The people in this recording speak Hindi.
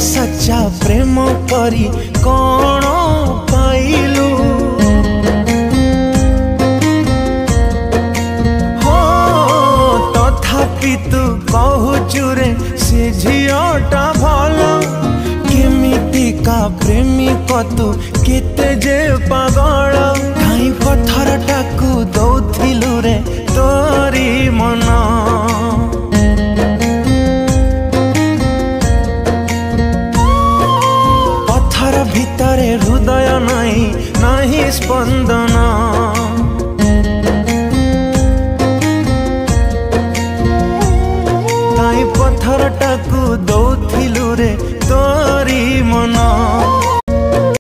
सच्चा प्रेम परी कौन पाइलु हो तथापि तू कहूचु रे से झीटा भल केमितिका प्रेमी कतु केते जे पागल काई पत्थर टाकू दौथिलु रे तोरी मन पत्थर भितरे हृदय नहीं स्पंदन